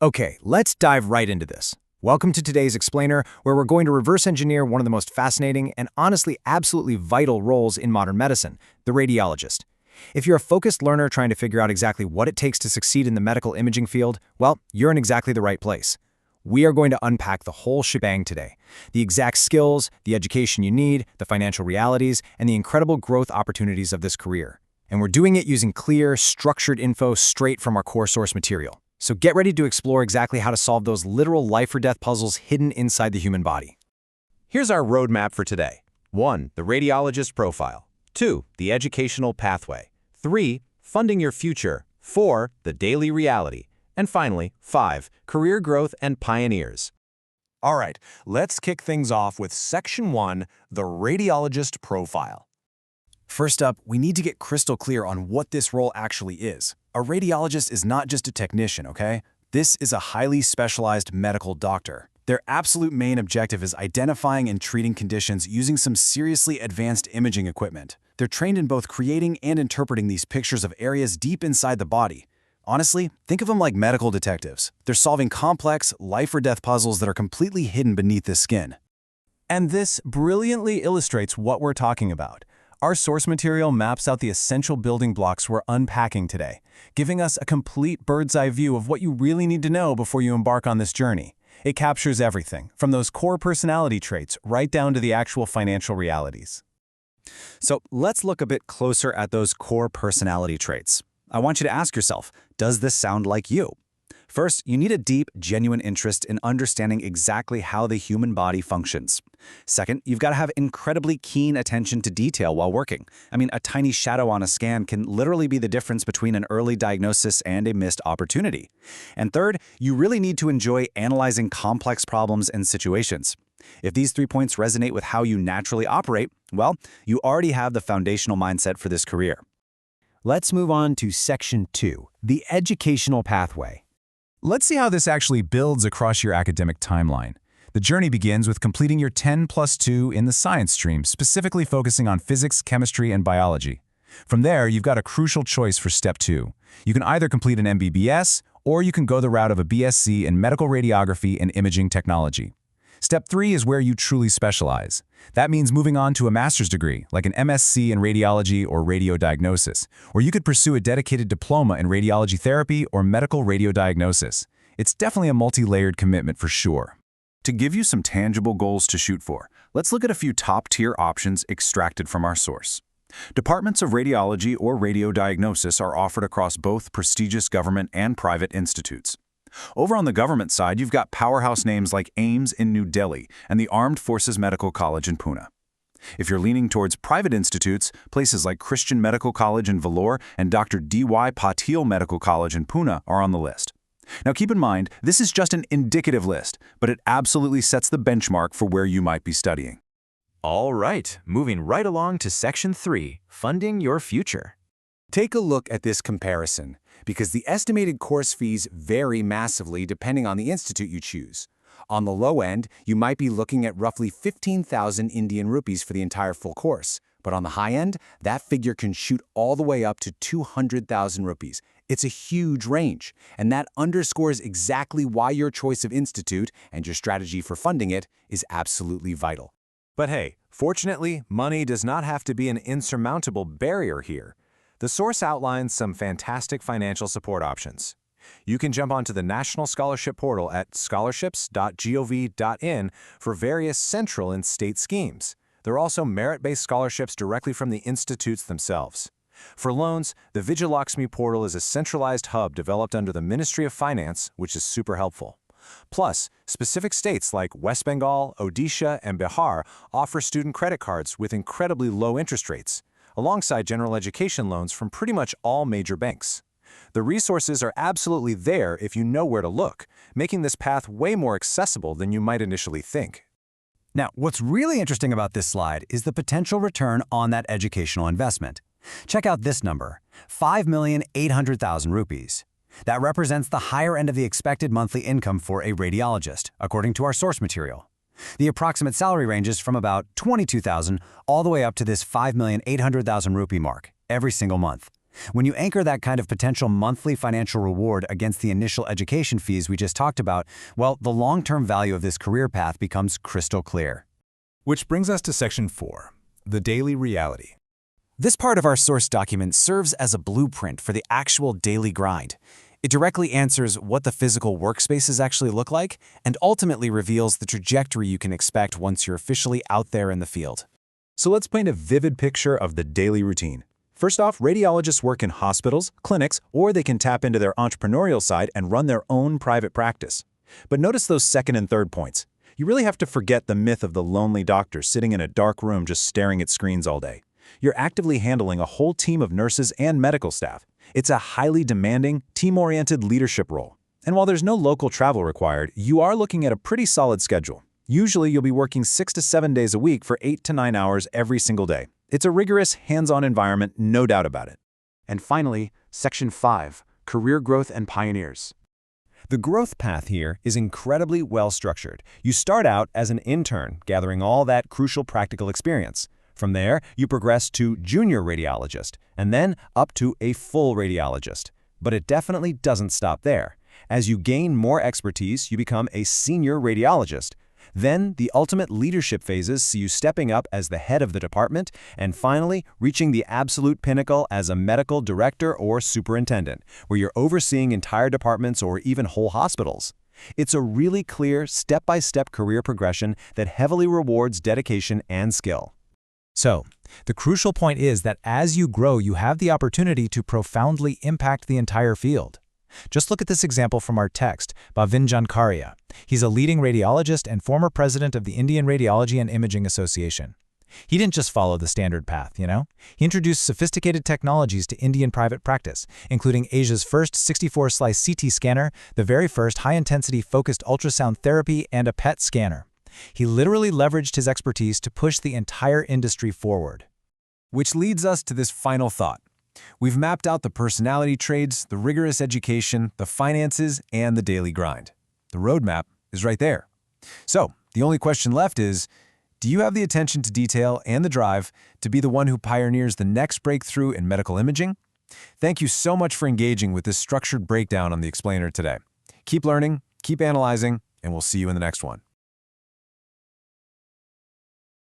Okay, let's dive right into this. Welcome to today's Explainer, where we're going to reverse engineer one of the most fascinating and honestly absolutely vital roles in modern medicine, the radiologist. If you're a focused learner trying to figure out exactly what it takes to succeed in the medical imaging field, well, you're in exactly the right place. We are going to unpack the whole shebang today. The exact skills, the education you need, the financial realities, and the incredible growth opportunities of this career. And we're doing it using clear, structured info straight from our core source material. So get ready to explore exactly how to solve those literal life-or-death puzzles hidden inside the human body. Here's our roadmap for today. 1. The radiologist profile. 2. The educational pathway. 3. Funding your future. 4. The daily reality. And finally, 5. Career growth and pioneers. All right, let's kick things off with Section 1, the radiologist profile. First up, we need to get crystal clear on what this role actually is. A radiologist is not just a technician, okay? This is a highly specialized medical doctor. Their absolute main objective is identifying and treating conditions using some seriously advanced imaging equipment. They're trained in both creating and interpreting these pictures of areas deep inside the body. Honestly, think of them like medical detectives. They're solving complex, life-or-death puzzles that are completely hidden beneath the skin. And this brilliantly illustrates what we're talking about. Our source material maps out the essential building blocks we're unpacking today, giving us a complete bird's-eye view of what you really need to know before you embark on this journey. It captures everything, from those core personality traits right down to the actual financial realities. So let's look a bit closer at those core personality traits. I want you to ask yourself, does this sound like you? First, you need a deep, genuine interest in understanding exactly how the human body functions. Second, you've got to have incredibly keen attention to detail while working. I mean, a tiny shadow on a scan can literally be the difference between an early diagnosis and a missed opportunity. And third, you really need to enjoy analyzing complex problems and situations. If these 3 points resonate with how you naturally operate, well, you already have the foundational mindset for this career. Let's move on to Section 2, the educational pathway. Let's see how this actually builds across your academic timeline. The journey begins with completing your 10+2 in the science stream, specifically focusing on physics, chemistry, and biology. From there, you've got a crucial choice for Step 2. You can either complete an MBBS, or you can go the route of a BSc in medical radiography and imaging technology. Step 3 is where you truly specialize. That means moving on to a master's degree, like an MSc in radiology or radiodiagnosis, or you could pursue a dedicated diploma in radiology therapy or medical radiodiagnosis. It's definitely a multi-layered commitment for sure. To give you some tangible goals to shoot for, let's look at a few top-tier options extracted from our source. Departments of radiology or radiodiagnosis are offered across both prestigious government and private institutes. Over on the government side, you've got powerhouse names like AIMS in New Delhi and the Armed Forces Medical College in Pune. If you're leaning towards private institutes, places like Christian Medical College in Vellore and Dr. D.Y. Patil Medical College in Pune are on the list. Now keep in mind, this is just an indicative list, but it absolutely sets the benchmark for where you might be studying. All right, moving right along to Section 3, funding your future. Take a look at this comparison, because the estimated course fees vary massively depending on the institute you choose. On the low end, you might be looking at roughly 15,000 Indian rupees for the entire full course. But on the high end, that figure can shoot all the way up to 200,000 rupees. It's a huge range, and that underscores exactly why your choice of institute and your strategy for funding it is absolutely vital. But hey, fortunately, money does not have to be an insurmountable barrier here. The source outlines some fantastic financial support options. You can jump onto the National Scholarship Portal at scholarships.gov.in for various central and state schemes. There are also merit-based scholarships directly from the institutes themselves. For loans, the Vijayalakshmi portal is a centralized hub developed under the Ministry of Finance, which is super helpful. Plus, specific states like West Bengal, Odisha, and Bihar offer student credit cards with incredibly low interest rates, alongside general education loans from pretty much all major banks. The resources are absolutely there if you know where to look, making this path way more accessible than you might initially think. Now, what's really interesting about this slide is the potential return on that educational investment. Check out this number, 5,800,000 rupees. That represents the higher end of the expected monthly income for a radiologist, according to our source material. The approximate salary ranges from about 22,000 all the way up to this 5,800,000 rupee mark every single month. When you anchor that kind of potential monthly financial reward against the initial education fees we just talked about, well, the long-term value of this career path becomes crystal clear. Which brings us to Section 4, the daily reality. This part of our source document serves as a blueprint for the actual daily grind. It directly answers what the physical workspaces actually look like and ultimately reveals the trajectory you can expect once you're officially out there in the field. So let's paint a vivid picture of the daily routine. First off, radiologists work in hospitals, clinics, or they can tap into their entrepreneurial side and run their own private practice. But notice those second and third points. You really have to forget the myth of the lonely doctor sitting in a dark room just staring at screens all day. You're actively handling a whole team of nurses and medical staff. It's a highly demanding, team-oriented leadership role. And while there's no local travel required, you are looking at a pretty solid schedule. Usually, you'll be working 6 to 7 days a week for 8 to 9 hours every single day. It's a rigorous, hands-on environment, no doubt about it. And finally, Section 5, Career Growth and Pioneers. The growth path here is incredibly well structured. You start out as an intern, gathering all that crucial practical experience. From there, you progress to junior radiologist, and then up to a full radiologist. But it definitely doesn't stop there. As you gain more expertise, you become a senior radiologist. Then, the ultimate leadership phases see you stepping up as the head of the department, and finally, reaching the absolute pinnacle as a medical director or superintendent, where you're overseeing entire departments or even whole hospitals. It's a really clear, step-by-step career progression that heavily rewards dedication and skill. So, the crucial point is that as you grow, you have the opportunity to profoundly impact the entire field. Just look at this example from our text, Bhavin Jankaria. He's a leading radiologist and former president of the Indian Radiology and Imaging Association. He didn't just follow the standard path, He introduced sophisticated technologies to Indian private practice, including Asia's first 64-slice CT scanner, the very first high-intensity focused ultrasound therapy, and a PET scanner. He literally leveraged his expertise to push the entire industry forward. Which leads us to this final thought. We've mapped out the personality traits, the rigorous education, the finances, and the daily grind. The roadmap is right there. So, the only question left is, do you have the attention to detail and the drive to be the one who pioneers the next breakthrough in medical imaging? Thank you so much for engaging with this structured breakdown on the Explainer today. Keep learning, keep analyzing, and we'll see you in the next one.